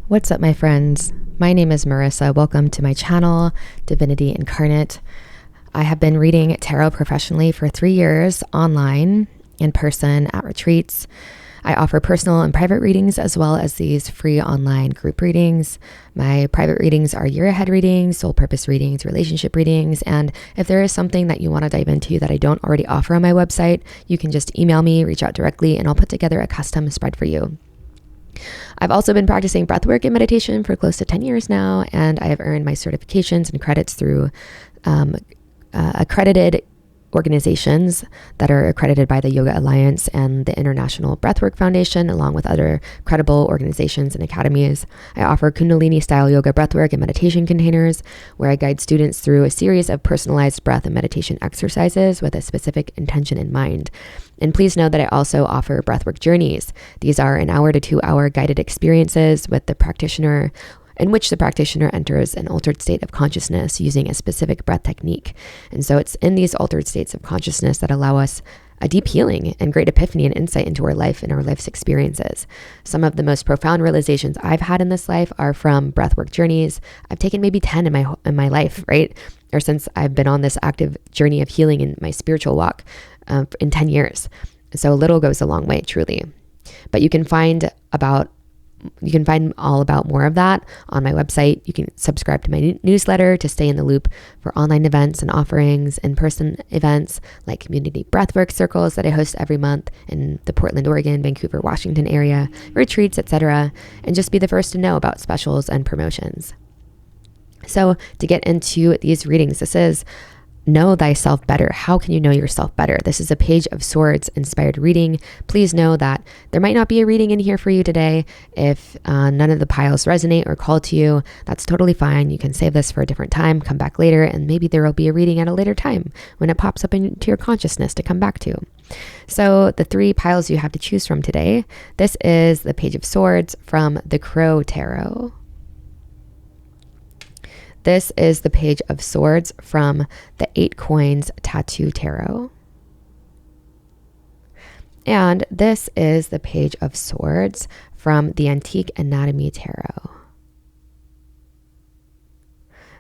What's up, my friends? My name is Marissa. Welcome to my channel, Divinity Incarnate. I have been reading tarot professionally for 3 years, online, in person, at retreats. I offer personal and private readings as well as these free online group readings. My private readings are year ahead readings, soul purpose readings, relationship readings, and if there is something that you want to dive into that I don't already offer on my website, you can just email me, reach out directly, and I'll put together a custom spread for you. I've also been practicing breathwork and meditation for close to 10 years now, and I have earned my certifications and credits through accredited organizations that are accredited by the Yoga Alliance and the International Breathwork Foundation, along with other credible organizations and academies. I offer Kundalini style yoga breathwork and meditation containers where I guide students through a series of personalized breath and meditation exercises with a specific intention in mind. And please know that I also offer breathwork journeys. These are an hour to 2 hour guided experiences with the practitioner, in which the practitioner enters an altered state of consciousness using a specific breath technique. And so it's in these altered states of consciousness that allow us a deep healing and great epiphany and insight into our life and our life's experiences. Some of the most profound realizations I've had in this life are from breathwork journeys. I've taken maybe 10 in my life, right? Or since I've been on this active journey of healing in my spiritual walk in 10 years. So a little goes a long way, truly. But you can find all about more of that on my website. You can subscribe to my newsletter to stay in the loop for online events and offerings, in-person events like community breathwork circles that I host every month in the Portland, Oregon, Vancouver, Washington area, retreats, etc., and just be the first to know about specials and promotions. So to get into these readings, this is Know Thyself Better. How can you know yourself better? This is a Page of Swords inspired reading. Please know that there might not be a reading in here for you today. If none of the piles resonate or call to you, that's totally fine. You can save this for a different time, come back later, and maybe there will be a reading at a later time when it pops up into your consciousness to come back to. So the 3 piles you have to choose from today, this is the Page of Swords from the Crow Tarot. This is the Page of Swords from the 8 Coins Tattoo Tarot. And this is the Page of Swords from the Antique Anatomy Tarot.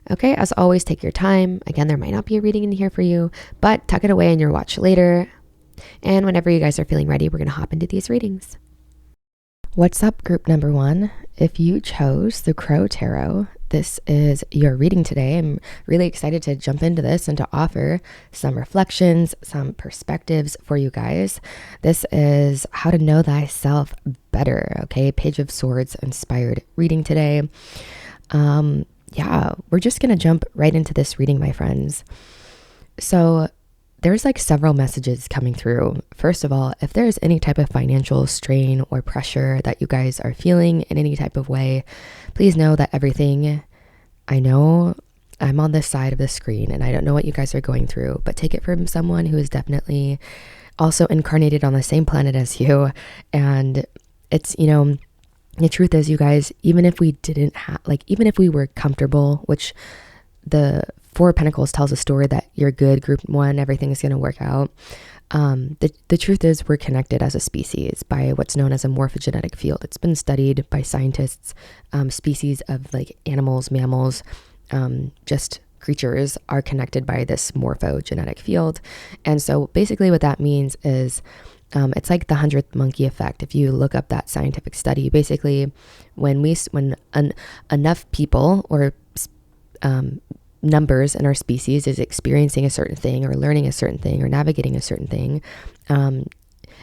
Okay, as always, take your time. Again, there might not be a reading in here for you, but tuck it away in your watch later. And whenever you guys are feeling ready, we're going to hop into these readings. What's up, group number 1? If you chose the Crow Tarot, this is your reading today. I'm really excited to jump into this and to offer some reflections, some perspectives for you guys. This is How to Know Thyself Better, okay? Page of Swords inspired reading today. We're just going to jump right into this reading, my friends. So there's several messages coming through. First of all, if there's any type of financial strain or pressure that you guys are feeling in any type of way, please know that everything, I know I'm on this side of the screen and I don't know what you guys are going through, but take it from someone who is definitely also incarnated on the same planet as you. And it's, the truth is, you guys, even if we didn't have, even if we were comfortable, which the 4 of Pentacles tells a story that you're good, group 1, everything's going to work out. The truth is we're connected as a species by what's known as a morphogenetic field. It's been studied by scientists. Species of animals, mammals, just creatures are connected by this morphogenetic field. And so basically what that means is it's like the 100th monkey effect. If you look up that scientific study, basically when enough people or numbers in our species is experiencing a certain thing or learning a certain thing or navigating a certain thing,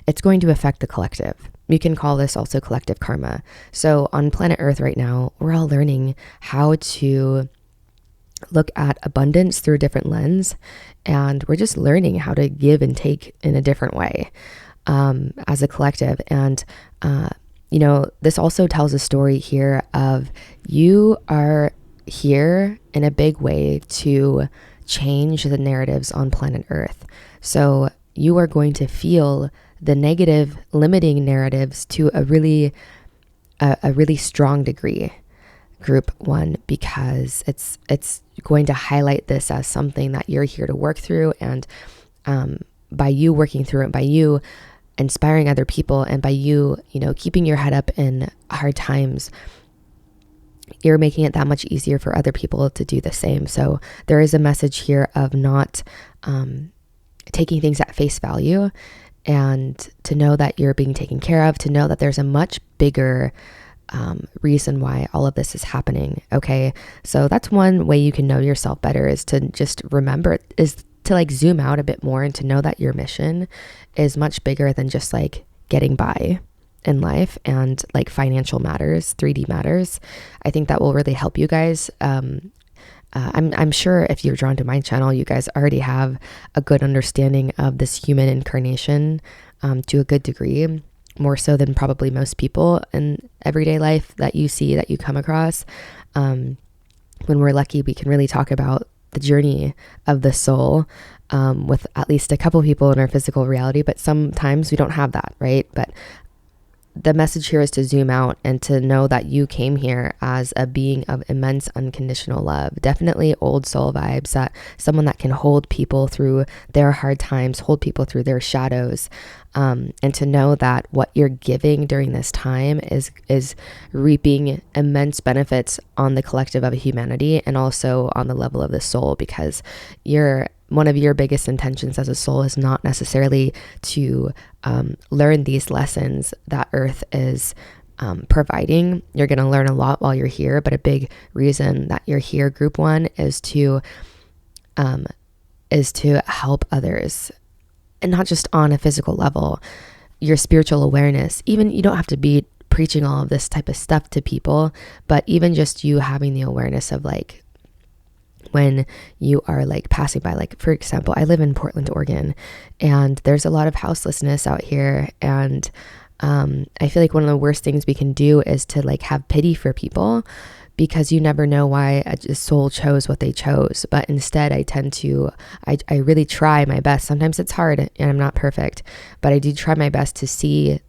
it's going to affect the collective. You can call this also collective karma. So on planet Earth right now, we're all learning how to look at abundance through a different lens, and we're just learning how to give and take in a different way as a collective. And this also tells a story here of you are here in a big way to change the narratives on planet Earth. So you are going to feel the negative limiting narratives to a really strong degree, group 1, because it's going to highlight this as something that you're here to work through. And by you working through it, by you inspiring other people, and by you, keeping your head up in hard times, you're making it that much easier for other people to do the same. So there is a message here of not taking things at face value, and to know that you're being taken care of, to know that there's a much bigger reason why all of this is happening. Okay. So that's one way you can know yourself better, is to just remember, is to like zoom out a bit more and to know that your mission is much bigger than just like getting by in life and like financial matters, 3D matters. I think that will really help you guys. I'm sure if you're drawn to my channel, you guys already have a good understanding of this human incarnation to a good degree, more so than probably most people in everyday life that you see, that you come across. When we're lucky, we can really talk about the journey of the soul with at least a couple people in our physical reality, but sometimes we don't have that, right? But the message here is to zoom out and to know that you came here as a being of immense unconditional love. Definitely old soul vibes, that someone that can hold people through their hard times, hold people through their shadows, and to know that what you're giving during this time is reaping immense benefits on the collective of humanity and also on the level of the soul, because one of your biggest intentions as a soul is not necessarily to learn these lessons that Earth is providing. You're going to learn a lot while you're here, but a big reason that you're here, group one, is to help others, and not just on a physical level. Your spiritual awareness, even you don't have to be preaching all of this type of stuff to people, but even just you having the awareness of like, when you are like passing by, like for example, I live in Portland, Oregon, and there's a lot of houselessness out here. And I feel like one of the worst things we can do is to like have pity for people, because you never know why a soul chose what they chose. But instead I really try my best. Sometimes it's hard and I'm not perfect, but I do try my best to see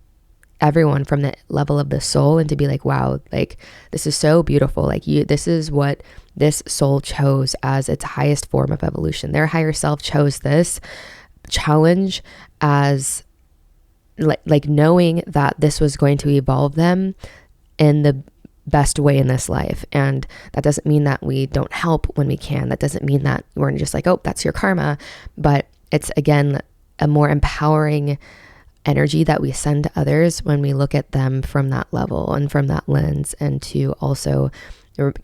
everyone from the level of the soul and to be like, wow, like this is so beautiful. Like this is what this soul chose as its highest form of evolution. Their higher self chose this challenge as like knowing that this was going to evolve them in the best way in this life. And that doesn't mean that we don't help when we can. That doesn't mean that we're just like, oh, that's your karma. But it's, again, a more empowering energy that we send to others when we look at them from that level and from that lens, and to also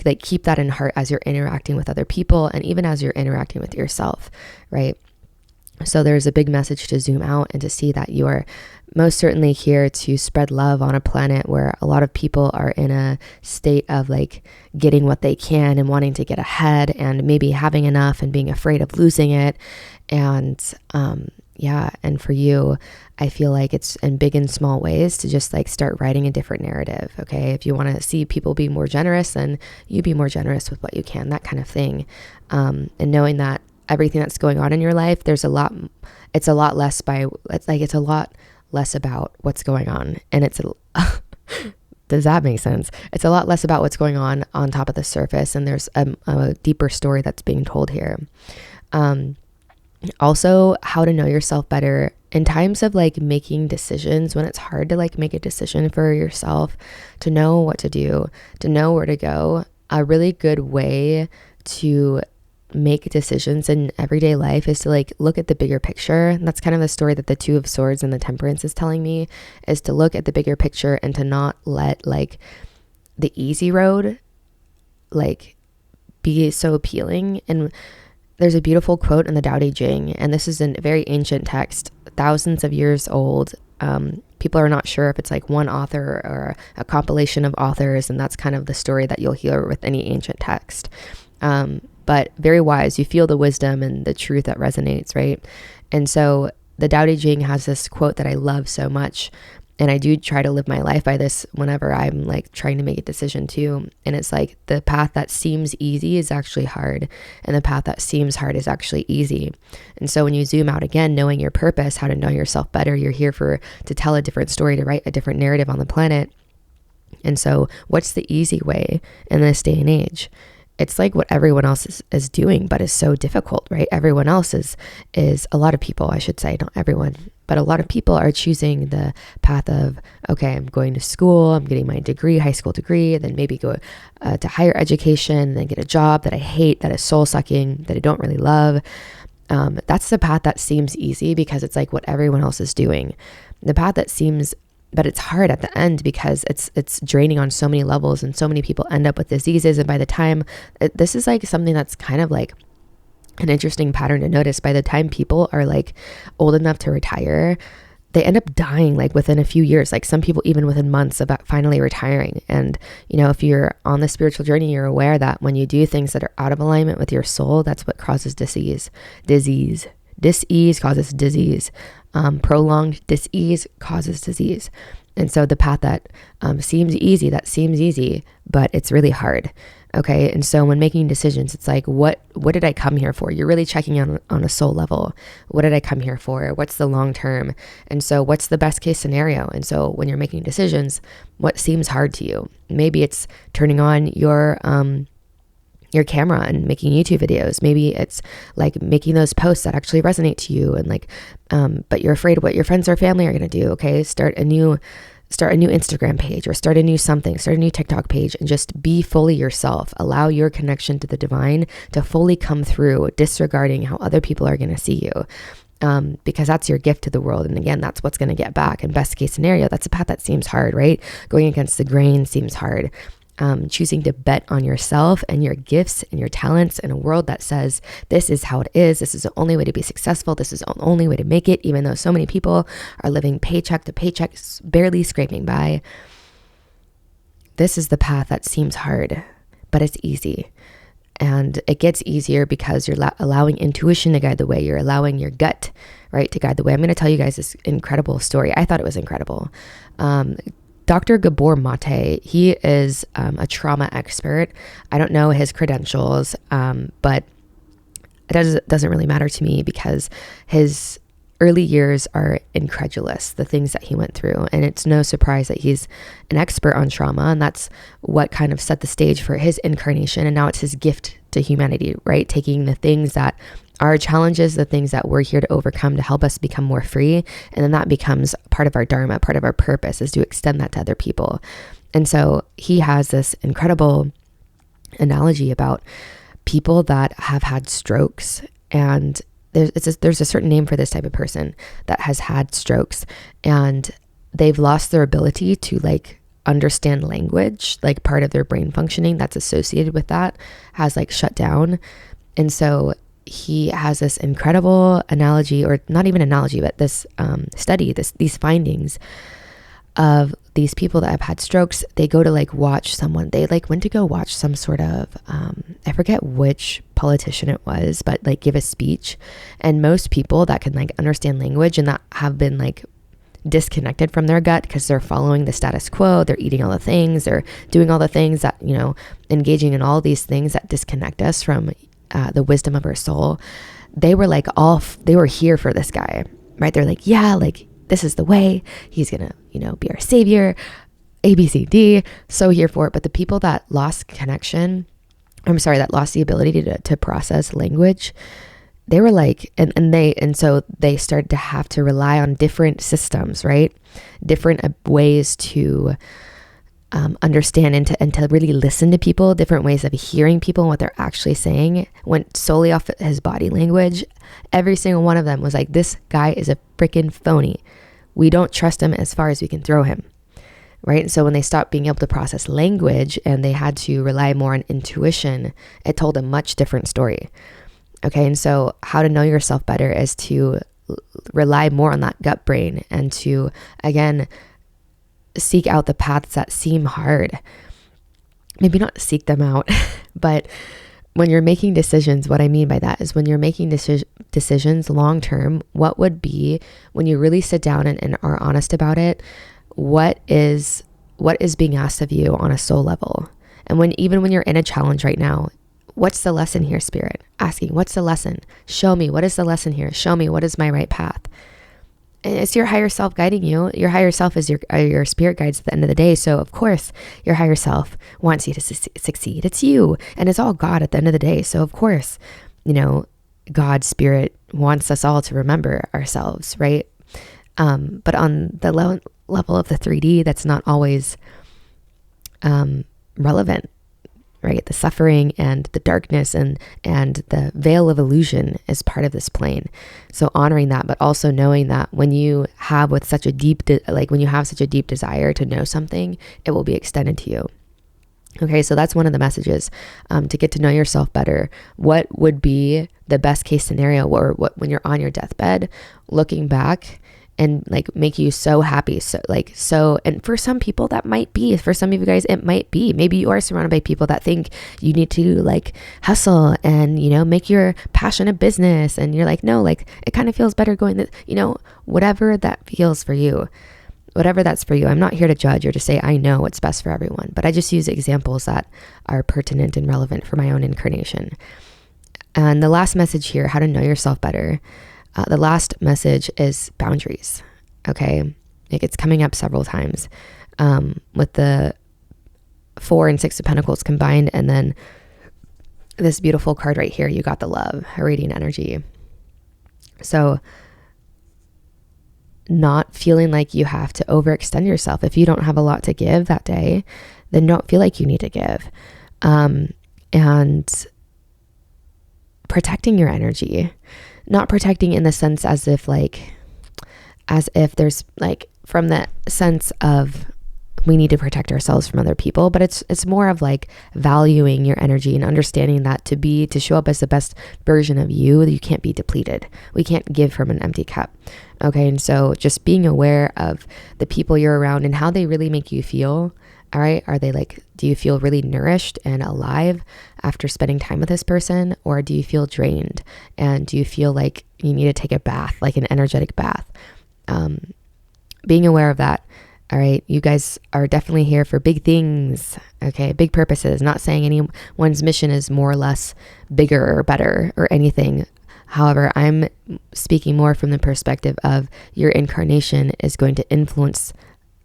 like keep that in heart as you're interacting with other people and even as you're interacting with yourself, right? So there's a big message to zoom out and to see that you are most certainly here to spread love on a planet where a lot of people are in a state of like getting what they can and wanting to get ahead and maybe having enough and being afraid of losing it. And and for you, I feel like it's in big and small ways to just like start writing a different narrative. Okay. If you want to see people be more generous, then you be more generous with what you can, that kind of thing. And knowing that everything that's going on in your life, it's a lot less about what's going on. And does that make sense? It's a lot less about what's going on top of the surface. And there's a deeper story that's being told here. Also, how to know yourself better in times of like making decisions, when it's hard to like make a decision for yourself, to know what to do, to know where to go. A really good way to make decisions in everyday life is to like look at the bigger picture. And that's kind of the story that the Two of Swords and the Temperance is telling me, is to look at the bigger picture and to not let like the easy road like be so appealing. And there's a beautiful quote in the Tao Te Ching, and this is a very ancient text, thousands of years old. People are not sure if it's like one author or a compilation of authors, and that's kind of the story that you'll hear with any ancient text. But very wise. You feel the wisdom and the truth that resonates, right? And so the Tao Te Ching has this quote that I love so much, and I do try to live my life by this whenever I'm like trying to make a decision too. And it's like, the path that seems easy is actually hard, and the path that seems hard is actually easy. And so when you zoom out, again, knowing your purpose, how to know yourself better, you're here to tell a different story, to write a different narrative on the planet. And so what's the easy way in this day and age? it's like what everyone else is doing, but is so difficult, right? Everyone else is a lot of people, I should say, not everyone, but a lot of people are choosing the path of, okay, I'm going to school, I'm getting my degree, high school degree, then maybe go to higher education, then get a job that I hate, that is soul sucking, that I don't really love. That's the path that seems easy because it's like what everyone else is doing. The path that seems, but it's hard at the end because it's draining on so many levels, and so many people end up with diseases. And by the time, this is like something that's kind of like an interesting pattern to notice. By the time people are like old enough to retire, they end up dying like within a few years, like some people even within months of finally retiring. And, you know, if you're on the spiritual journey, you're aware that when you do things that are out of alignment with your soul, that's what causes disease. Dis-ease causes disease. Prolonged dis-ease causes disease. And so the path that seems easy, but it's really hard. Okay. And so when making decisions, it's like, what did I come here for? You're really checking on a soul level. What did I come here for? What's the long term? And so what's the best case scenario? And so when you're making decisions, what seems hard to you? Maybe it's turning on your camera and making YouTube videos. Maybe it's like making those posts that actually resonate to you, and like, but you're afraid what your friends or family are going to do. Okay. Start a new Instagram page, or start a new TikTok page, and just be fully yourself. Allow your connection to the divine to fully come through, disregarding how other people are going to see you. Because that's your gift to the world. And again, that's what's going to get back. And best case scenario, that's a path that seems hard, right? Going against the grain seems hard. Choosing to bet on yourself and your gifts and your talents in a world that says, this is how it is. This is the only way to be successful. This is the only way to make it, even though so many people are living paycheck to paycheck, barely scraping by. This is the path that seems hard, but it's easy. And it gets easier because you're allowing intuition to guide the way. You're allowing your gut, right, to guide the way. I'm going to tell you guys this incredible story. I thought it was incredible. Dr. Gabor Mate, he is a trauma expert. I don't know his credentials, but it doesn't really matter to me because his early years are incredulous, the things that he went through. And it's no surprise that he's an expert on trauma, and that's what kind of set the stage for his incarnation. And now it's his gift to humanity, right? Taking the things that are challenges, the things that we're here to overcome to help us become more free. And then that becomes part of our dharma, part of our purpose is to extend that to other people. And so he has this incredible analogy about people that have had strokes. And there's a certain name for this type of person that has had strokes, and they've lost their ability to like understand language, like part of their brain functioning that's associated with that has like shut down. And so he has this incredible analogy, or not even analogy, but this study, these findings of these people that have had strokes. They go to like watch someone, they like went to go watch some sort of, I forget which politician it was, but like give a speech. And most people that can like understand language and that have been like disconnected from their gut because they're following the status quo, they're eating all the things, they're doing all the things that, you know, engaging in all these things that disconnect us from the wisdom of our soul. They were like they were here for this guy, right? They're like, yeah, like this is the way, he's gonna, you know, be our savior, ABCD, so here for it. But the people that lost connection, that lost the ability to process language, they were like, and so they started to have to rely on different systems, right? Different ways to understand and to really listen to people, different ways of hearing people and what they're actually saying, went solely off his body language. Every single one of them was like, this guy is a freaking phony. We don't trust him as far as we can throw him, right? And so when they stopped being able to process language and they had to rely more on intuition, it told a much different story. Okay, and so how to know yourself better is to rely more on that gut brain and to, again, seek out the paths that seem hard. Maybe not seek them out, but when you're making decisions, what I mean by that is when you're making decisions long term, what would be, when you really sit down and are honest about it, what is being asked of you on a soul level? And even when you're in a challenge right now, what's the lesson here, Spirit? Asking, what's the lesson? Show me, what is the lesson here? Show me, what is my right path? it's your higher self guiding you. Your higher self is your spirit guides at the end of the day. So of course, your higher self wants you to succeed. It's you, and it's all God at the end of the day. So of course, God, spirit wants us all to remember ourselves, right? But on the level of the 3D, that's not always relevant, right? The suffering and the darkness and the veil of illusion is part of this plane. So honoring that, but also knowing that when you have such a deep desire to know something, it will be extended to you. Okay, so that's one of the messages, to get to know yourself better. What would be the best case scenario, or what when you're on your deathbed, looking back and like make you so happy. And for some people that might be, for some of you guys, it might be, maybe you are surrounded by people that think you need to like hustle and, make your passion a business. And you're like, no, like it kind of feels better going whatever that feels for you, whatever that's for you. I'm not here to judge or to say I know what's best for everyone, but I just use examples that are pertinent and relevant for my own incarnation. And the last message here, how to know yourself better. The last message is boundaries. Okay. It's coming up several times, with the 4 and 6 of Pentacles combined. And then this beautiful card right here, you got the love, a radiant energy. So not feeling like you have to overextend yourself. If you don't have a lot to give that day, then don't feel like you need to give. And protecting your energy. Not protecting in the sense as if there's like from the sense of we need to protect ourselves from other people, but it's more of like valuing your energy and understanding that to show up as the best version of you, you can't be depleted. We can't give from an empty cup. Okay. And so just being aware of the people you're around and how they really make you feel. All right. Do you feel really nourished and alive after spending time with this person? Or do you feel drained? And do you feel like you need to take a bath, like an energetic bath? Being aware of that. All right. You guys are definitely here for big things. Okay. Big purposes. Not saying anyone's mission is more or less bigger or better or anything. However, I'm speaking more from the perspective of your incarnation is going to influence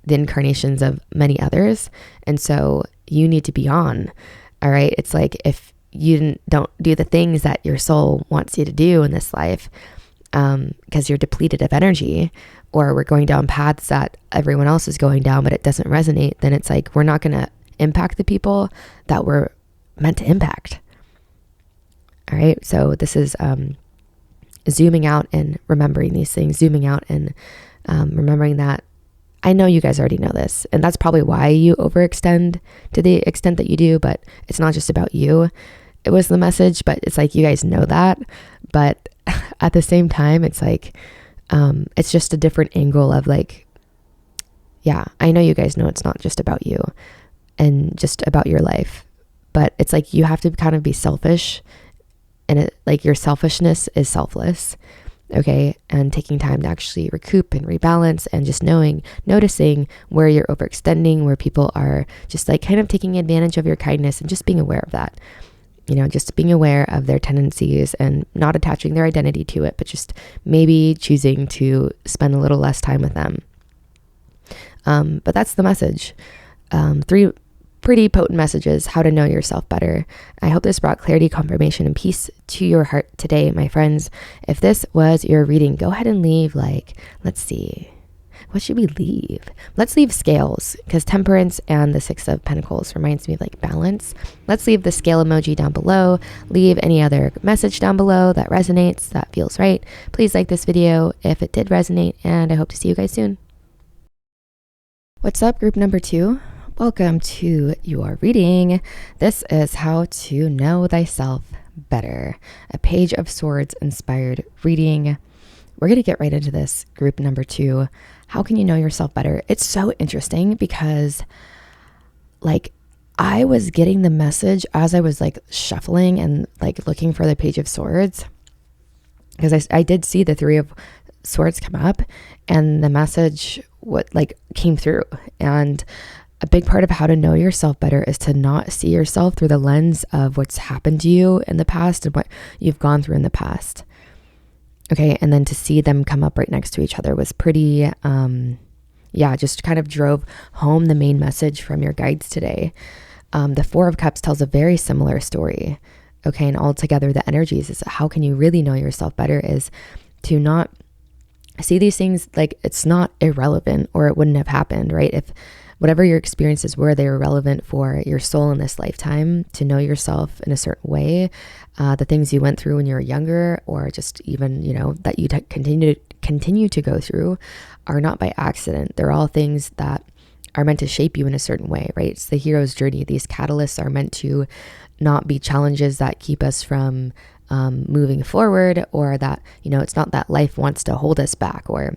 the incarnations of many others. And so you need to be on. All right. It's like if you don't do the things that your soul wants you to do in this life, because you're depleted of energy, or we're going down paths that everyone else is going down, but it doesn't resonate, then it's like, we're not going to impact the people that we're meant to impact. All right. So this is, zooming out and remembering these things, zooming out and, remembering that I know you guys already know this, and that's probably why you overextend to the extent that you do, but it's not just about you. It was the message, but it's like, you guys know that, but at the same time, it's like, it's just a different angle of like, yeah, I know you guys know it's not just about you and just about your life, but it's like, you have to kind of be selfish, and your selfishness is selfless. Okay. And taking time to actually recoup and rebalance, and just noticing where you're overextending, where people are just like kind of taking advantage of your kindness, and just being aware of that, just being aware of their tendencies and not attaching their identity to it, but just maybe choosing to spend a little less time with them. But that's the message. 3 pretty potent messages, how to know yourself better. I hope this brought clarity, confirmation, and peace to your heart today, my friends. If this was your reading, go ahead and leave let's see, what should we leave? Let's leave scales, because temperance and the 6 of Pentacles reminds me of balance. Let's leave the scale emoji down below. Leave any other message down below that resonates, that feels right. Please like this video if it did resonate, and I hope to see you guys soon. What's up, group number 2? Welcome to your reading. This is how to know thyself better. A Page of Swords inspired reading. We're going to get right into this, group number 2. How can you know yourself better? It's so interesting because I was getting the message as I was shuffling and looking for the Page of Swords, because I did see the 3 of Swords come up, and the message came through. And a big part of how to know yourself better is to not see yourself through the lens of what's happened to you in the past and what you've gone through in the past. Okay. And then to see them come up right next to each other was pretty, just kind of drove home the main message from your guides today. The Four of Cups tells a very similar story. Okay. And altogether, the energies is how can you really know yourself better is to not see these things like it's not irrelevant or it wouldn't have happened, right? If whatever your experiences were, they were relevant for your soul in this lifetime to know yourself in a certain way. The things you went through when you were younger, or just even, that you continue to go through are not by accident. They're all things that are meant to shape you in a certain way, right? It's the hero's journey. These catalysts are meant to not be challenges that keep us from moving forward, or that, it's not that life wants to hold us back, or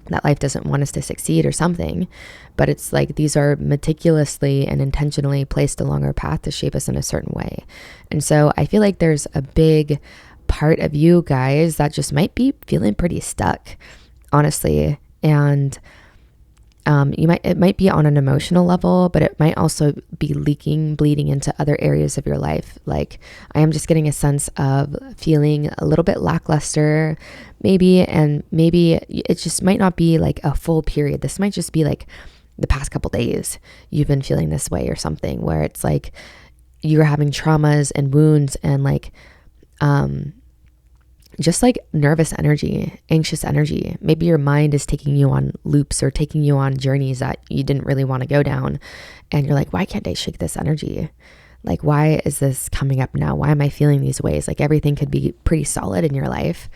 that life doesn't want us to succeed or something, but it's like these are meticulously and intentionally placed along our path to shape us in a certain way. And so I feel like there's a big part of you guys that just might be feeling pretty stuck, honestly. And it might be on an emotional level, but it might also be bleeding into other areas of your life. Like I am just getting a sense of feeling a little bit lackluster, maybe it just might not be like a full period. This might just be like the past couple days you've been feeling this way, or something where it's like you're having traumas and wounds and like, just like nervous energy, anxious energy. Maybe your mind is taking you on loops or taking you on journeys that you didn't really want to go down. And you're like, why can't I shake this energy? Like, why is this coming up now? Why am I feeling these ways? Like everything could be pretty solid in your life,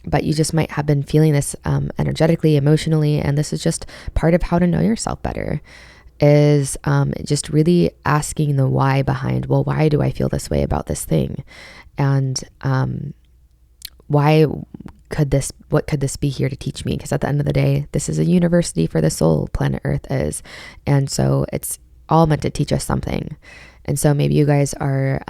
but you just might have been feeling this energetically, emotionally. And this is just part of how to know yourself better, is just really asking the why behind, well, why do I feel this way about this thing? And what could this be here to teach me? Because at the end of the day, this is a university for the soul, planet Earth is. And so it's all meant to teach us something. And so maybe you guys are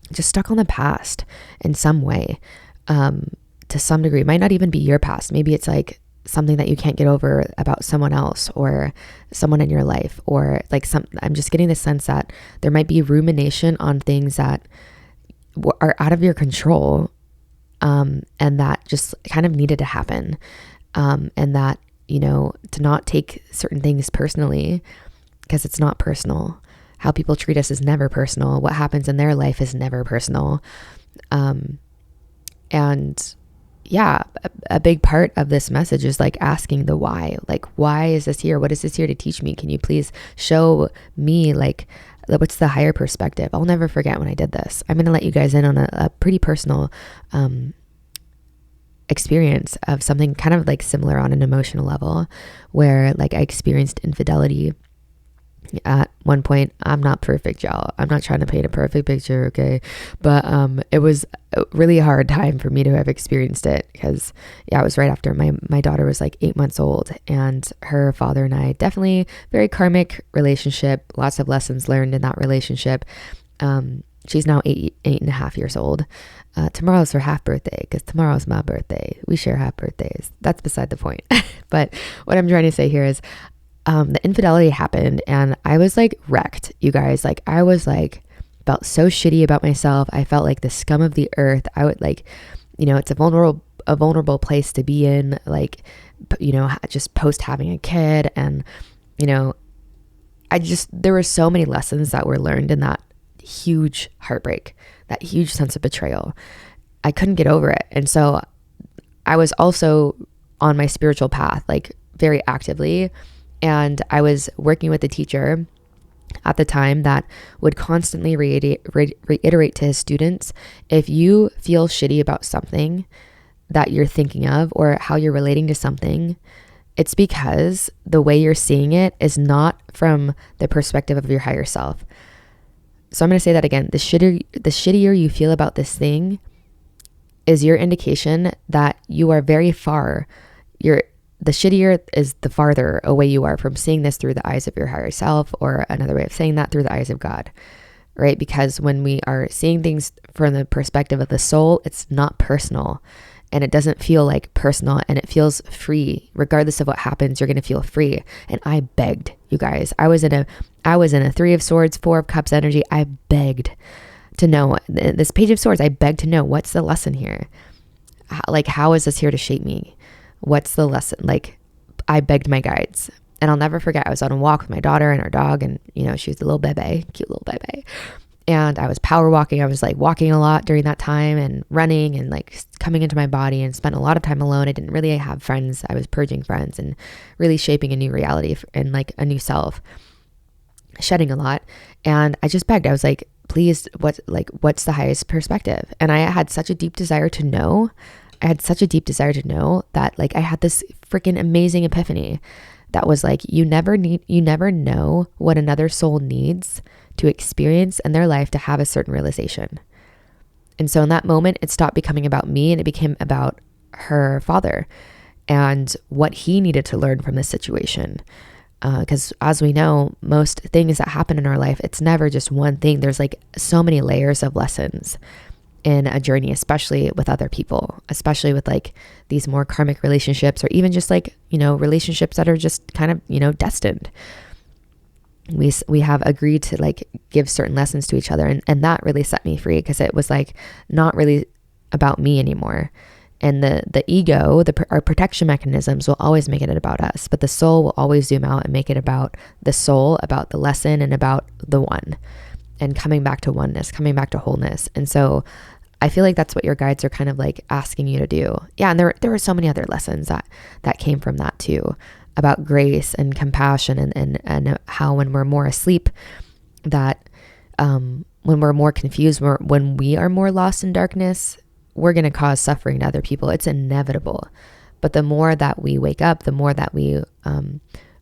just stuck on the past in some way, to some degree. It might not even be your past. Maybe it's like something that you can't get over about someone else or someone in your life, or like I'm just getting the sense that there might be rumination on things that are out of your control. And that just kind of needed to happen. And that, to not take certain things personally, because it's not personal. How people treat us is never personal. What happens in their life is never personal. And yeah, a big part of this message is like asking the why. Like, why is this here? What is this here to teach me? Can you please show me like what's the higher perspective? I'll never forget when I did this. I'm going to let you guys in on a pretty personal experience of something kind of like similar on an emotional level, where like I experienced infidelity at one point. I'm not perfect, y'all. I'm not trying to paint a perfect picture, okay? But it was a really hard time for me to have experienced it, because it was right after my daughter was like 8 months old, and her father and I, definitely very karmic relationship, lots of lessons learned in that relationship. She's now 8.5 years old. Tomorrow's her half birthday, because tomorrow's my birthday. We share half birthdays. That's beside the point. But what I'm trying to say here is the infidelity happened, and I was like wrecked, you guys. Like I was like, felt so shitty about myself. I felt like the scum of the earth. I would like, it's a vulnerable place to be in, like, just post having a kid. And, there were so many lessons that were learned in that huge heartbreak, that huge sense of betrayal. I couldn't get over it. And so I was also on my spiritual path, like very actively. And I was working with a teacher at the time that would constantly reiterate to his students, if you feel shitty about something that you're thinking of or how you're relating to something, it's because the way you're seeing it is not from the perspective of your higher self. So I'm going to say that again. The shittier you feel about this thing is your indication that you are very far. The shittier is the farther away you are from seeing this through the eyes of your higher self, or another way of saying that, through the eyes of God, right? Because when we are seeing things from the perspective of the soul, it's not personal, and it doesn't feel like personal, and it feels free. Regardless of what happens, you're going to feel free. And I begged, you guys. I was in a Three of Swords, Four of Cups energy. I begged to know this Page of Swords. I begged to know, what's the lesson here? Like, how is this here to shape me? What's the lesson? Like, I begged my guides. And I'll never forget, I was on a walk with my daughter and our dog, and, she was a little bebe, cute little bebe. And I was power walking. I was like walking a lot during that time and running and like coming into my body, and spent a lot of time alone. I didn't really have friends. I was purging friends and really shaping a new reality and like a new self, shedding a lot. And I just begged, I was like, please, what's the highest perspective? And I had such a deep desire to know. That like I had this freaking amazing epiphany that was like, you never know what another soul needs to experience in their life to have a certain realization. And so in that moment, it stopped becoming about me, and it became about her father and what he needed to learn from this situation. Because as we know, most things that happen in our life, it's never just one thing. There's like so many layers of lessons in a journey, especially with other people, especially with like these more karmic relationships, or even just like, relationships that are just kind of, destined. We have agreed to like give certain lessons to each other. And that really set me free, because it was like not really about me anymore. And the ego, our protection mechanisms will always make it about us, but the soul will always zoom out and make it about the soul, about the lesson, and about the one, and coming back to oneness, coming back to wholeness. And so I feel like that's what your guides are kind of like asking you to do. Yeah. And there were so many other lessons that came from that too, about grace and compassion, and how when we're more asleep, that when we're more confused, when we are more lost in darkness, we're going to cause suffering to other people. It's inevitable. But the more that we wake up, the more that we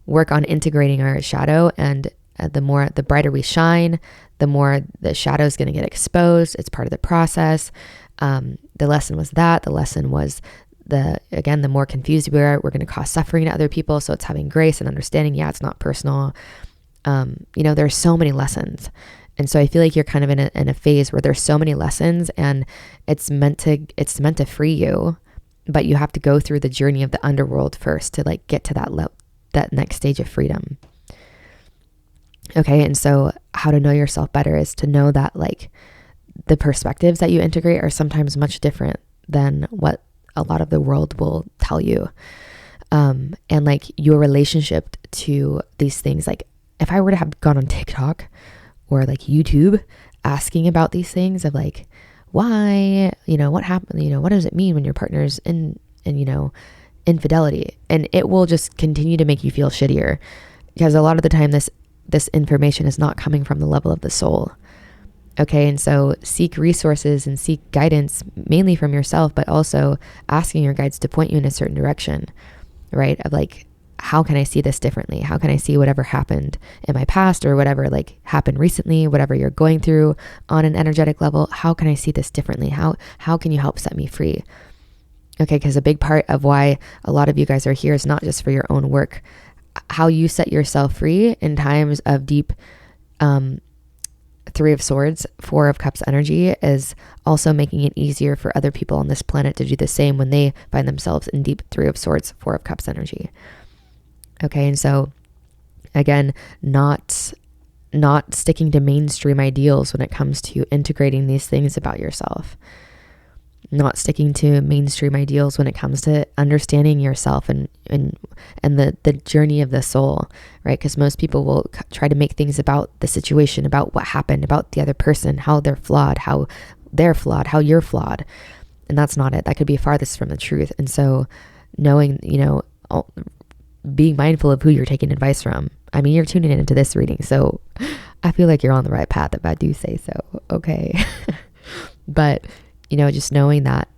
work on integrating our shadow, and the brighter we shine, the more the shadow is going to get exposed. It's part of the process. The lesson was that. The lesson was the more confused we are, we're going to cause suffering to other people. So it's having grace and understanding. Yeah, it's not personal. There's so many lessons. And so I feel like you're kind of in a phase where there's so many lessons, and it's meant to free you, but you have to go through the journey of the underworld first to like get to that next stage of freedom. Okay. And so how to know yourself better is to know that like the perspectives that you integrate are sometimes much different than what a lot of the world will tell you. And like your relationship to these things, like if I were to have gone on TikTok or like YouTube asking about these things of like, why, what happened, what does it mean when your partner's in infidelity? And it will just continue to make you feel shittier, because a lot of the time this information is not coming from the level of the soul. Okay. And so seek resources and seek guidance mainly from yourself, but also asking your guides to point you in a certain direction, right? Of like, how can I see this differently? How can I see whatever happened in my past, or whatever like happened recently, whatever you're going through on an energetic level? How can I see this differently? How can you help set me free? Okay. Because a big part of why a lot of you guys are here is not just for your own work. How you set yourself free in times of deep, 3 of Swords, 4 of Cups energy is also making it easier for other people on this planet to do the same when they find themselves in deep 3 of Swords, 4 of Cups energy. Okay. And so again, not sticking to mainstream ideals when it comes to integrating these things about yourself, not sticking to mainstream ideals when it comes to understanding yourself and the journey of the soul, right? Because most people will try to make things about the situation, about what happened, about the other person, how they're flawed, how you're flawed. And that's not it. That could be farthest from the truth. And so knowing, being mindful of who you're taking advice from. I mean, you're tuning into this reading, so I feel like you're on the right path if I do say so. Okay. But, just knowing that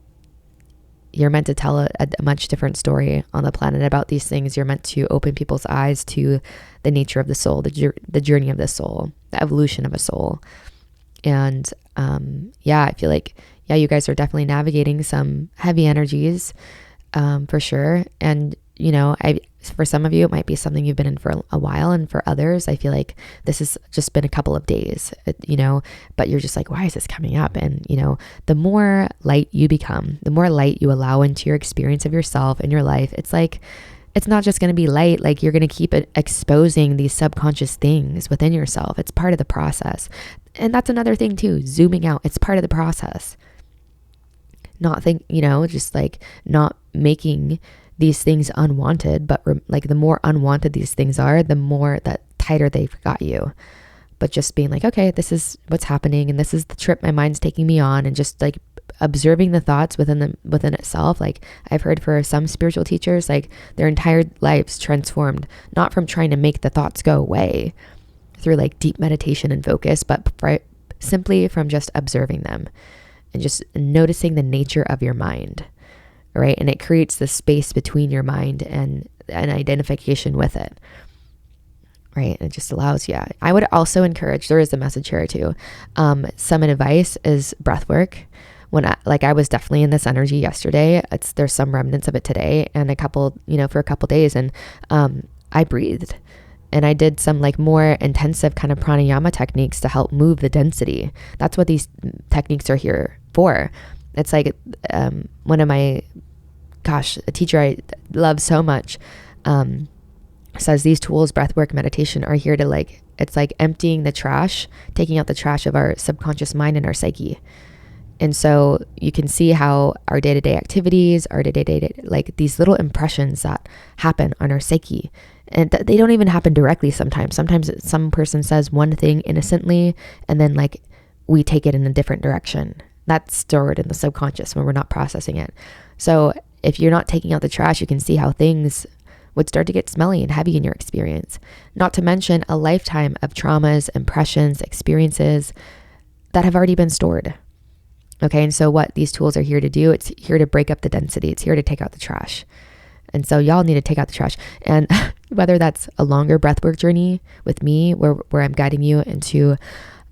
you're meant to tell a much different story on the planet about these things. You're meant to open people's eyes to the nature of the soul, the journey of the soul, the evolution of a soul. And I feel like, you guys are definitely navigating some heavy energies for sure. And, for some of you, it might be something you've been in for a while. And for others, I feel like this has just been a couple of days, but you're just like, why is this coming up? And, the more light you become, the more light you allow into your experience of yourself and your life, it's like, it's not just going to be light. Like you're going to keep exposing these subconscious things within yourself. It's part of the process. And that's another thing too, zooming out. It's part of the process. not just like not making these things unwanted, but like the more unwanted these things are, the more that tighter they've got you. But just being like, okay, this is what's happening, and this is the trip my mind's taking me on, and just like observing the thoughts within itself. Like I've heard for some spiritual teachers, like their entire lives transformed, not from trying to make the thoughts go away through like deep meditation and focus, but simply from just observing them and just noticing the nature of your mind, right? And it creates the space between your mind and an identification with it, right? And it just allows you. I would also encourage, there is a message here too. Some advice is breath work. When I was definitely in this energy yesterday, there's some remnants of it today and for a couple days. And I breathed and I did some like more intensive kind of pranayama techniques to help move the density. That's what these techniques are here for. It's like one of my, a teacher I love so much, says these tools, breathwork, meditation, are here to it's like emptying the trash, taking out the trash of our subconscious mind and our psyche. And so you can see how our day-to-day activities, our day-to-day, like these little impressions that happen on our psyche, and they don't even happen directly sometimes. Sometimes some person says one thing innocently, and then like we take it in a different direction. That's stored in the subconscious when we're not processing it. So if you're not taking out the trash, you can see how things would start to get smelly and heavy in your experience. Not to mention a lifetime of traumas, impressions, experiences that have already been stored. Okay, and so what these tools are here to do, it's here to break up the density. It's here to take out the trash. And so y'all need to take out the trash. And whether that's a longer breathwork journey with me, where I'm guiding you into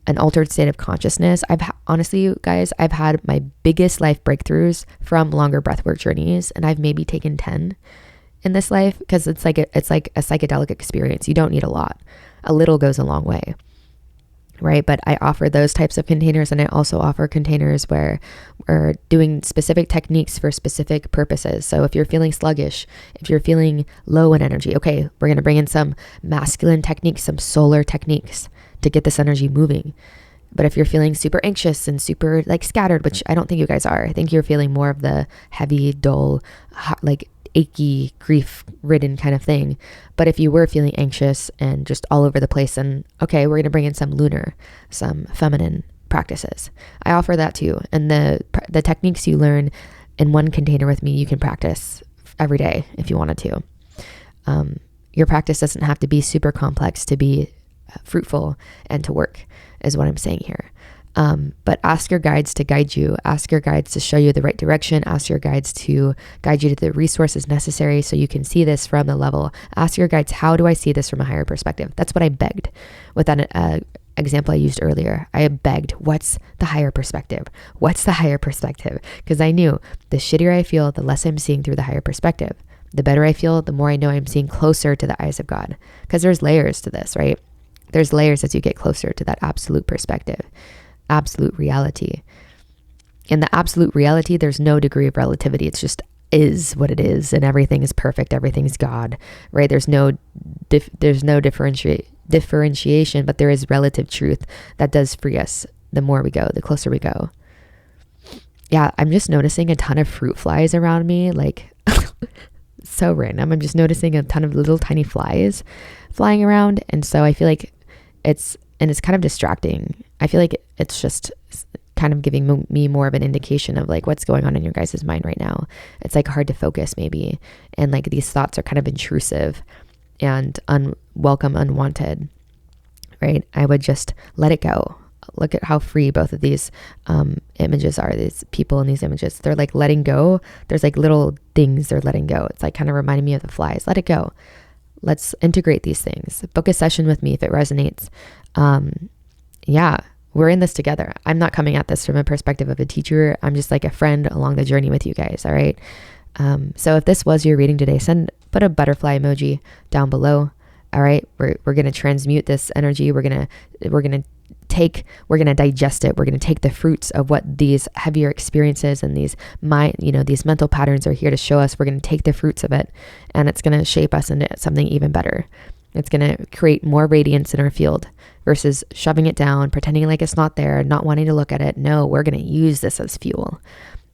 an altered state of consciousness, honestly, guys, I've had my biggest life breakthroughs from longer breathwork journeys, and I've maybe taken 10 in this life, because it's like a psychedelic experience. You don't need a lot. A little goes a long way. Right? But I offer those types of containers, and I also offer containers where we're doing specific techniques for specific purposes. So if you're feeling sluggish, if you're feeling low in energy, okay, we're going to bring in some masculine techniques, some solar techniques to get this energy moving. But if you're feeling super anxious and super like scattered, which I don't think you guys are, I think you're feeling more of the heavy, dull, like achy, grief-ridden kind of thing. But if you were feeling anxious and just all over the place, then okay, we're going to bring in some lunar, some feminine practices. I offer that too. And the techniques you learn in one container with me, you can practice every day if you wanted to. Your practice doesn't have to be super complex to be fruitful and to work, is what I'm saying here. But ask your guides to guide you, ask your guides to show you the right direction, ask your guides to guide you to the resources necessary so you can see this from the level. Ask your guides, how do I see this from a higher perspective? That's what I begged with that example I used earlier. I begged, what's the higher perspective? What's the higher perspective? Because I knew the shittier I feel, the less I'm seeing through the higher perspective. The better I feel, the more I know I'm seeing closer to the eyes of God. Because there's layers to this, right? There's layers as you get closer to that absolute perspective. Absolute reality. In the absolute reality, there's no degree of relativity. It's just is what it is, and everything is perfect. Everything's God, right? There's no differentiation, but there is relative truth that does free us. The more we go, the closer we go. Yeah, I'm just noticing a ton of fruit flies around me, like so random. I'm just noticing a ton of little tiny flies flying around, and so I feel like it's kind of distracting. I feel like it's just kind of giving me more of an indication of like what's going on in your guys' mind right now. It's like hard to focus maybe. And like these thoughts are kind of intrusive and unwelcome, unwanted, right? I would just let it go. Look at how free both of these images are. These people in these images, they're like letting go. There's like little things they're letting go. It's like kind of reminding me of the flies. Let it go. Let's integrate these things. Book a session with me if it resonates. Yeah, we're in this together. I'm not coming at this from a perspective of a teacher. I'm just like a friend along the journey with you guys. All right. So if this was your reading today, put a butterfly emoji down below. All right. We're going to transmute this energy. We're going to digest it. We're going to take the fruits of what these heavier experiences and these mental patterns are here to show us. We're going to take the fruits of it, and it's going to shape us into something even better. It's going to create more radiance in our field versus shoving it down, pretending like it's not there, not wanting to look at it. No, we're going to use this as fuel.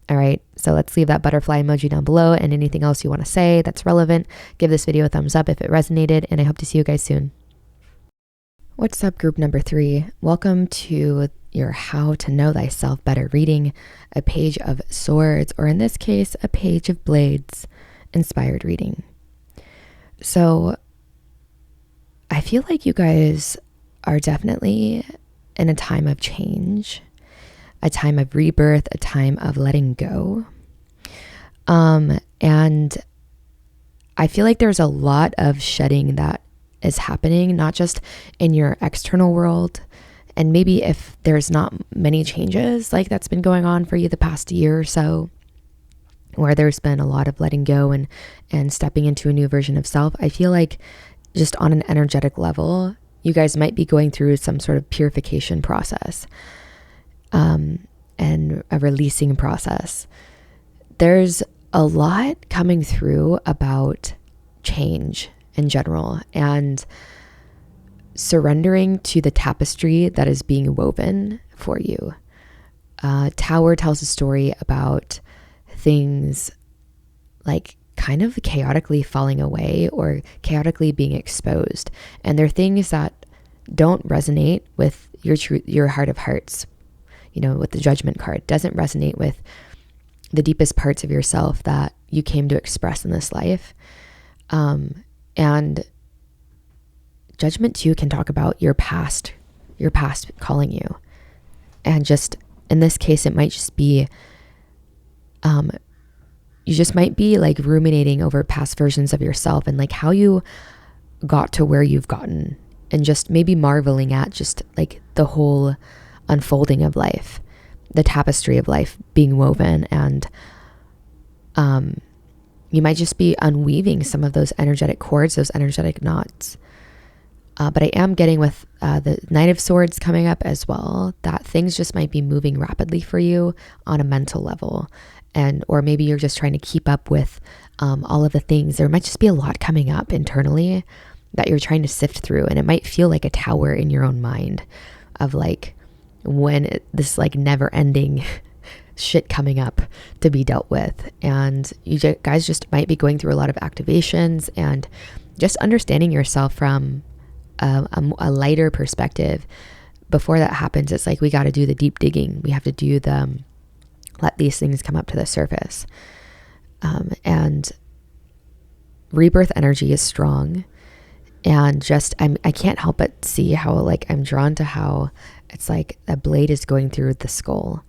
All right, so let's leave that butterfly emoji down below, and anything else you want to say that's relevant. Give this video a thumbs up if it resonated, and I hope to see you guys soon. What's up, group number 3? Welcome to your How to Know Thyself Better reading, a Page of Swords, or in this case, a Page of Blades inspired reading. So I feel like you guys are definitely in a time of change, a time of rebirth, a time of letting go. And I feel like there's a lot of shedding that is happening, not just in your external world. And maybe if there's not many changes like that's been going on for you the past year or so, where there's been a lot of letting go and stepping into a new version of self, I feel like just on an energetic level, you guys might be going through some sort of purification process. And a releasing process. There's a lot coming through about change in general and surrendering to the tapestry that is being woven for you. Tower tells a story about things like kind of chaotically falling away or chaotically being exposed. And they're things that don't resonate with your truth, your heart of hearts. You know, with the Judgment card, doesn't resonate with the deepest parts of yourself that you came to express in this life. And Judgment too can talk about your past calling you. And just in this case, it might just be, you just might be like ruminating over past versions of yourself and like how you got to where you've gotten, and just maybe marveling at just like the whole unfolding of life, the tapestry of life being woven. And you might just be unweaving some of those energetic cords, those energetic knots. But I am getting with the Knight of Swords coming up as well, that things just might be moving rapidly for you on a mental level. Or maybe you're just trying to keep up with all of the things. There might just be a lot coming up internally that you're trying to sift through. And it might feel like a tower in your own mind of like, this like never ending shit coming up to be dealt with. And you guys just might be going through a lot of activations and just understanding yourself from a lighter perspective. Before that happens, it's like we got to do the deep digging. We have to do let these things come up to the surface. And rebirth energy is strong. And just I can't help but see how like I'm drawn to how it's like a blade is going through the skull.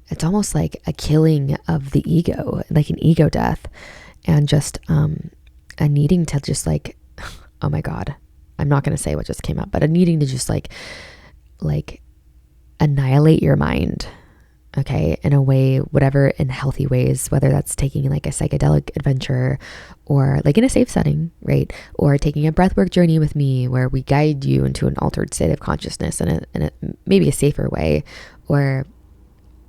It's almost like a killing of the ego, like an ego death, and just a needing to just like, oh my God, I'm not going to say what just came up, but a needing to just like annihilate your mind. Okay, in a way, whatever, in healthy ways, whether that's taking like a psychedelic adventure or like in a safe setting, right? Or taking a breathwork journey with me where we guide you into an altered state of consciousness in a maybe a safer way, or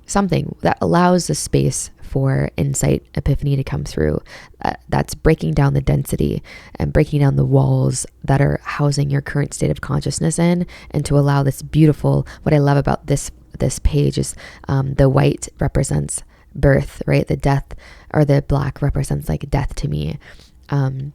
something that allows the space for insight, epiphany to come through. That's breaking down the density and breaking down the walls that are housing your current state of consciousness in, and to allow this beautiful, what I love about this page is the white represents birth, right? The death, or the black represents like death to me. And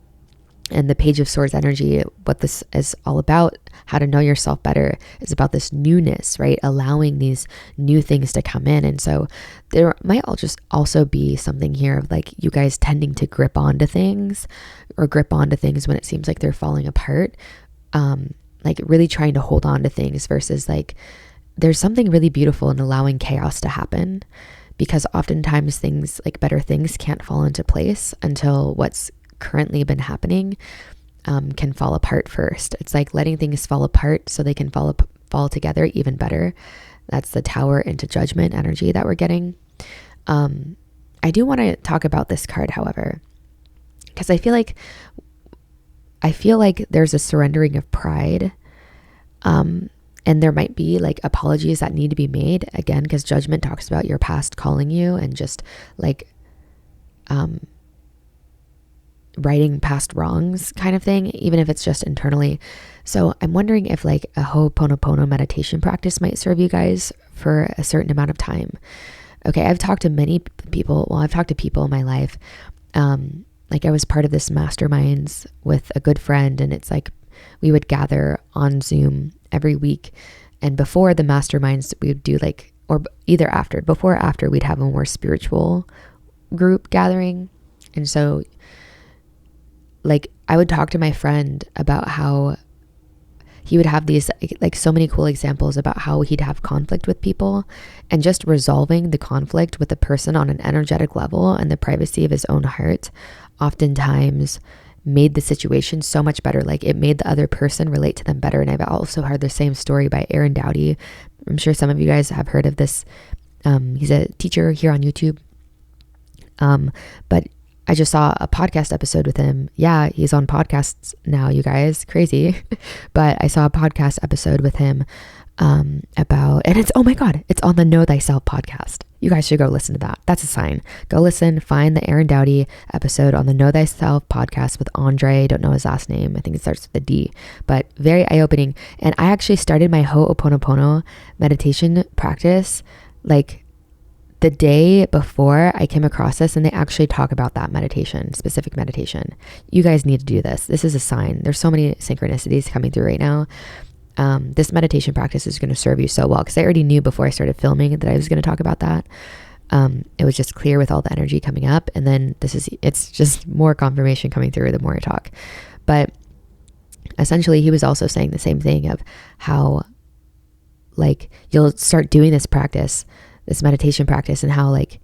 the Page of Swords energy, what this is all about, how to know yourself better, is about this newness, right? Allowing these new things to come in. And so there might also be something here of like you guys tending to grip onto things when it seems like they're falling apart. Like really trying to hold on to things versus like, there's something really beautiful in allowing chaos to happen, because oftentimes things like better things can't fall into place until what's currently been happening can fall apart first. It's like letting things fall apart so they can fall together even better. That's the Tower into Judgment energy that we're getting. I do want to talk about this card, however, because I feel like there's a surrendering of pride. And there might be like apologies that need to be made, again, because Judgment talks about your past calling you and just like righting past wrongs kind of thing, even if it's just internally. So I'm wondering if like a Ho'oponopono meditation practice might serve you guys for a certain amount of time. Okay, I've talked to many people. Well, I've talked to people in my life. Like I was part of this masterminds with a good friend, and it's like we would gather on Zoom every week. And before the masterminds, we would do like, or either after, before or after, we'd have a more spiritual group gathering. And so like I would talk to my friend about how he would have these like so many cool examples about how he'd have conflict with people, and just resolving the conflict with the person on an energetic level and the privacy of his own heart oftentimes made the situation so much better. Like it made the other person relate to them better. And I've also heard the same story by Aaron Dowdy. I'm sure some of you guys have heard of this. He's a teacher here on YouTube. But I just saw a podcast episode with him. Yeah, he's on podcasts now, you guys. Crazy. But I saw a podcast episode with him about, and it's, oh my God, it's on the Know Thyself podcast. You guys should go listen to that. That's a sign. Go listen, find the Aaron Dowdy episode on the Know Thyself podcast with Andre. I don't know his last name. I think it starts with a D, but very eye-opening. And I actually started my Ho'oponopono meditation practice like the day before I came across this, and they actually talk about that meditation, specific meditation. You guys need to do this. This is a sign. There's so many synchronicities coming through right now. This meditation practice is going to serve you so well, because I already knew before I started filming that I was going to talk about that. It was just clear with all the energy coming up. And then it's just more confirmation coming through the more I talk. But essentially he was also saying the same thing of how like you'll start doing this practice, this meditation practice, and how like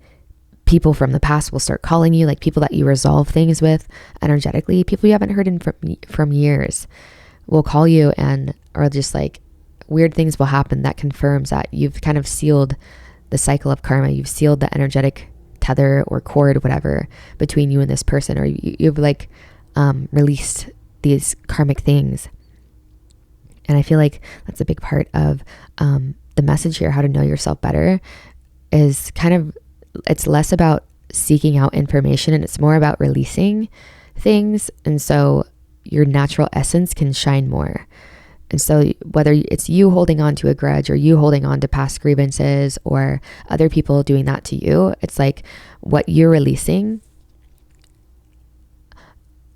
people from the past will start calling you, like people that you resolve things with energetically, people you haven't heard from years will call you, and or just like weird things will happen that confirms that you've kind of sealed the cycle of karma. You've sealed the energetic tether or cord, whatever, between you and this person, or you've like released these karmic things. And I feel like that's a big part of the message here, how to know yourself better, is kind of, it's less about seeking out information and it's more about releasing things. And so your natural essence can shine more. And so whether it's you holding on to a grudge or you holding on to past grievances or other people doing that to you, it's like what you're releasing,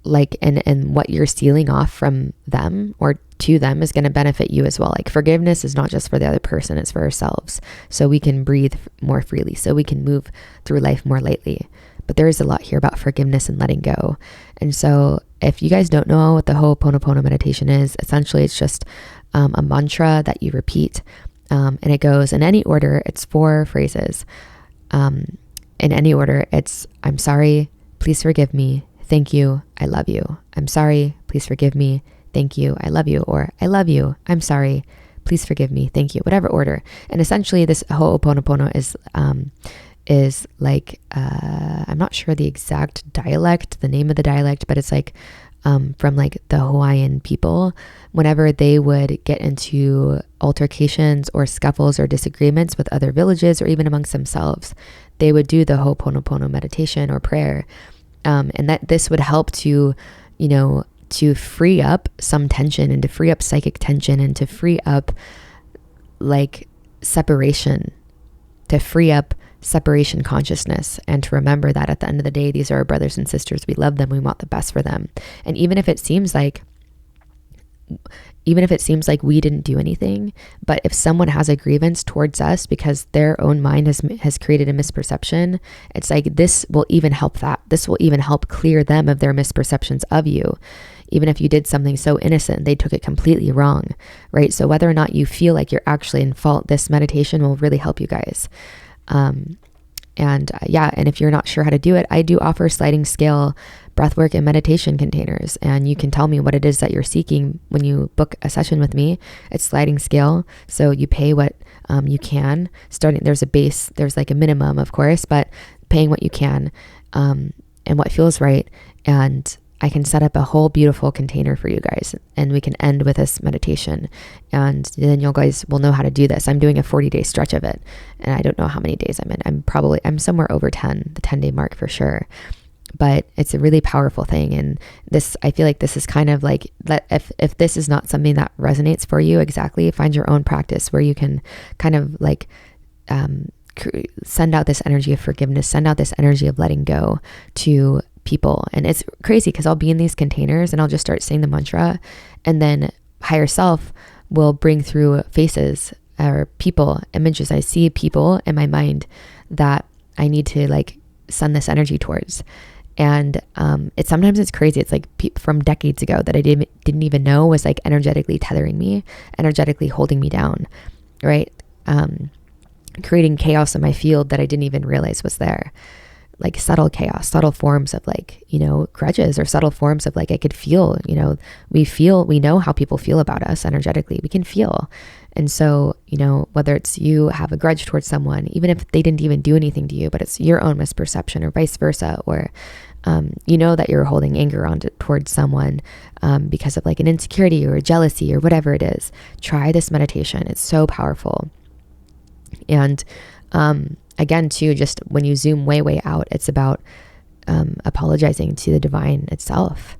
like, and what you're sealing off from them or to them is going to benefit you as well. Like forgiveness is not just for the other person, it's for ourselves. So we can breathe more freely, so we can move through life more lightly. But there is a lot here about forgiveness and letting go. And so if you guys don't know what the Ho'oponopono meditation is, essentially it's just a mantra that you repeat. And it goes in any order. It's 4 phrases. In any order, it's, I'm sorry, please forgive me, thank you, I love you. I'm sorry, please forgive me, thank you, I love you. Or I love you, I'm sorry, please forgive me, thank you, whatever order. And essentially this Ho'oponopono is like, I'm not sure the exact dialect, the name of the dialect, but it's like from like the Hawaiian people, whenever they would get into altercations or scuffles or disagreements with other villages or even amongst themselves, they would do the Ho'oponopono meditation or prayer. And that this would help to, you know, to free up some tension and to free up psychic tension and to free up like separation, to free up separation consciousness, and to remember that at the end of the day, these are our brothers and sisters. We love them. We want the best for them. And even if it seems like we didn't do anything, but if someone has a grievance towards us because their own mind has created a misperception, it's like this will even help that. This will even help clear them of their misperceptions of you. Even if you did something so innocent, they took it completely wrong, right? So whether or not you feel like you're actually in fault, this meditation will really help you guys. And if you're not sure how to do it, I do offer sliding scale breathwork and meditation containers, and you can tell me what it is that you're seeking when you book a session with me. It's sliding scale, so you pay what you can. Starting, there's a base, there's like a minimum, of course, but paying what you can and what feels right. And I can set up a whole beautiful container for you guys, and we can end with this meditation, and then you guys will know how to do this. I'm doing a 40-day stretch of it, and I don't know how many days I'm in. I'm somewhere over 10, the 10-day mark for sure. But it's a really powerful thing, and this, I feel like this is kind of like that. If this is not something that resonates for you exactly, find your own practice where you can kind of like send out this energy of forgiveness, send out this energy of letting go to people. And it's crazy because I'll be in these containers and I'll just start saying the mantra, and then higher self will bring through faces or people, images. I see people in my mind that I need to like send this energy towards. And sometimes it's crazy. It's like from decades ago that I didn't even know was like energetically tethering me, energetically holding me down, right? Creating chaos in my field that I didn't even realize was there. Like subtle chaos, subtle forms of like, grudges, or subtle forms of like, I could feel, we know how people feel about us energetically. We can feel. And so, whether it's you have a grudge towards someone, even if they didn't even do anything to you, but it's your own misperception, or vice versa, or, that you're holding anger on towards someone because of like an insecurity or a jealousy or whatever it is, try this meditation. It's so powerful. And, again, too, just when you zoom way, way out, it's about apologizing to the divine itself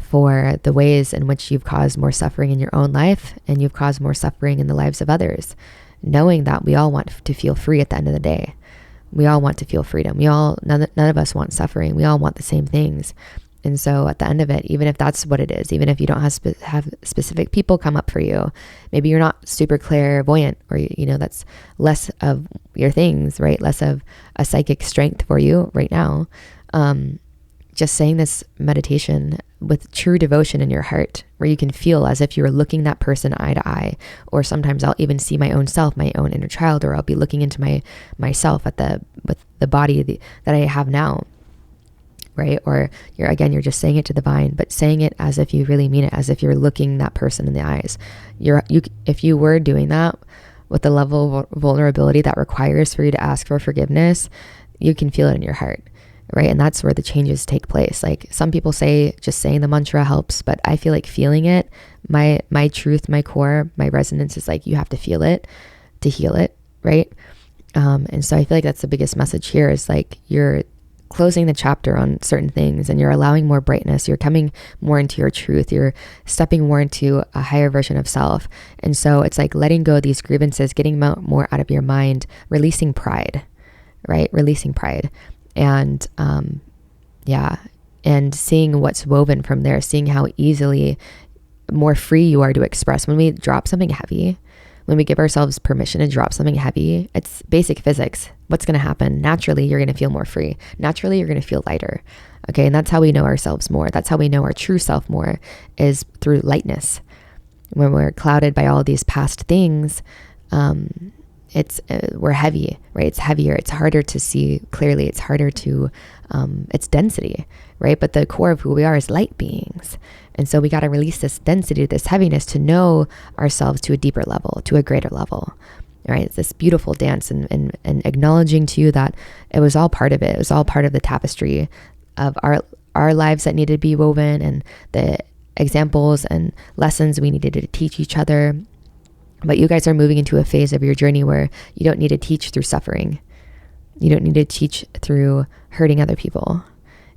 for the ways in which you've caused more suffering in your own life, and you've caused more suffering in the lives of others, knowing that we all want to feel free at the end of the day. We all want to feel freedom. None of us want suffering. We all want the same things. And so at the end of it, even if that's what it is, even if you don't have specific people come up for you, maybe you're not super clairvoyant, or, that's less of your things, right? Less of a psychic strength for you right now. Just saying this meditation with true devotion in your heart, where you can feel as if you're looking that person eye to eye. Or sometimes I'll even see my own self, my own inner child, or I'll be looking into myself with the body that I have now. Right? Or you're just saying it to the divine, but saying it as if you really mean it, as if you're looking that person in the eyes. If you were doing that with the level of vulnerability that requires for you to ask for forgiveness, you can feel it in your heart, right? And that's where the changes take place. Like some people say just saying the mantra helps, but I feel like feeling it, my truth, my core, my resonance is like, you have to feel it to heal it, right? And so I feel like that's the biggest message here, is like you're closing the chapter on certain things, and you're allowing more brightness. You're coming more into your truth. You're stepping more into a higher version of self. And so it's like letting go of these grievances, getting more out of your mind, releasing pride, right? Releasing pride. And, and seeing what's woven from there, seeing how easily more free you are to express. When we drop something heavy, when we give ourselves permission to drop something heavy, it's basic physics. What's going to happen? Naturally, you're going to feel more free. Naturally, you're going to feel lighter. Okay. And that's how we know ourselves more. That's how we know our true self more, is through lightness. When we're clouded by all these past things, we're heavy, right? It's heavier. It's harder to see clearly. It's harder to, it's density, right? But the core of who we are is light beings. And so we got to release this density, this heaviness, to know ourselves to a deeper level, to a greater level, right? It's this beautiful dance, and acknowledging to you that it was all part of it. It was all part of the tapestry of our lives that needed to be woven, and the examples and lessons we needed to teach each other. But you guys are moving into a phase of your journey where you don't need to teach through suffering. You don't need to teach through hurting other people.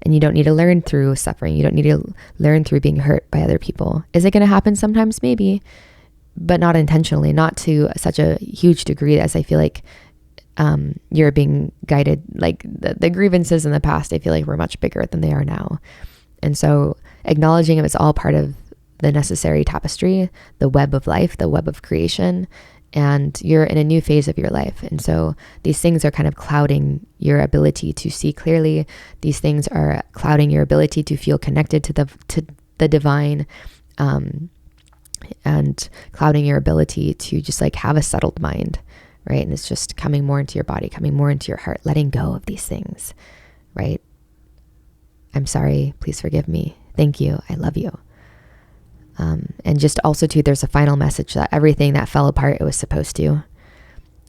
And you don't need to learn through suffering. You don't need to learn through being hurt by other people. Is it going to happen sometimes? Maybe, but not intentionally, not to such a huge degree as I feel like you're being guided. Like the grievances in the past, I feel like were much bigger than they are now. And so acknowledging it was all part of the necessary tapestry, the web of life, the web of creation, and you're in a new phase of your life. And so these things are kind of clouding your ability to see clearly. These things are clouding your ability to feel connected to the divine, and clouding your ability to just like have a settled mind, right? And it's just coming more into your body, coming more into your heart, letting go of these things, right? I'm sorry, please forgive me. Thank you, I love you. And just also too, there's a final message that everything that fell apart, it was supposed to.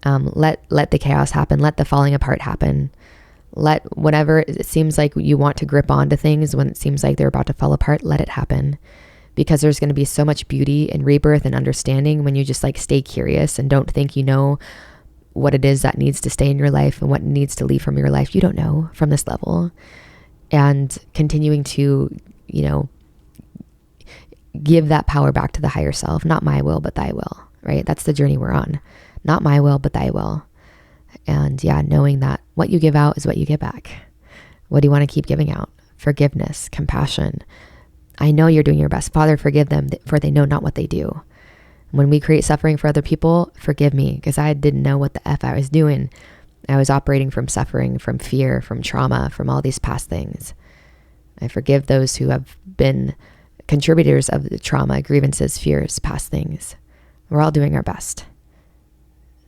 Let the chaos happen. Let the falling apart happen. Let whatever it seems like you want to grip onto things when it seems like they're about to fall apart, let it happen. Because there's going to be so much beauty and rebirth and understanding when you just like stay curious and don't think you know what it is that needs to stay in your life and what needs to leave from your life. You don't know from this level. And continuing to, give that power back to the higher self. Not my will, but thy will, right? That's the journey we're on. Not my will, but thy will. And yeah, knowing that what you give out is what you get back. What do you want to keep giving out? Forgiveness, compassion. I know you're doing your best. Father, forgive them, for they know not what they do. When we create suffering for other people, forgive me, because I didn't know what the F I was doing. I was operating from suffering, from fear, from trauma, from all these past things. I forgive those who have been contributors of the trauma, grievances, fears, past things. We're all doing our best.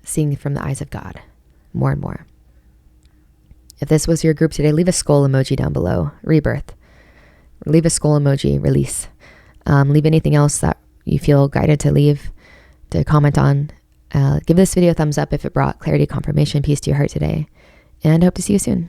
Seeing from the eyes of God more and more. If this was your group today, leave a skull emoji down below. Rebirth. Leave a skull emoji. Release. Leave anything else that you feel guided to leave, to comment on. Give this video a thumbs up if it brought clarity, confirmation, peace to your heart today. And I hope to see you soon.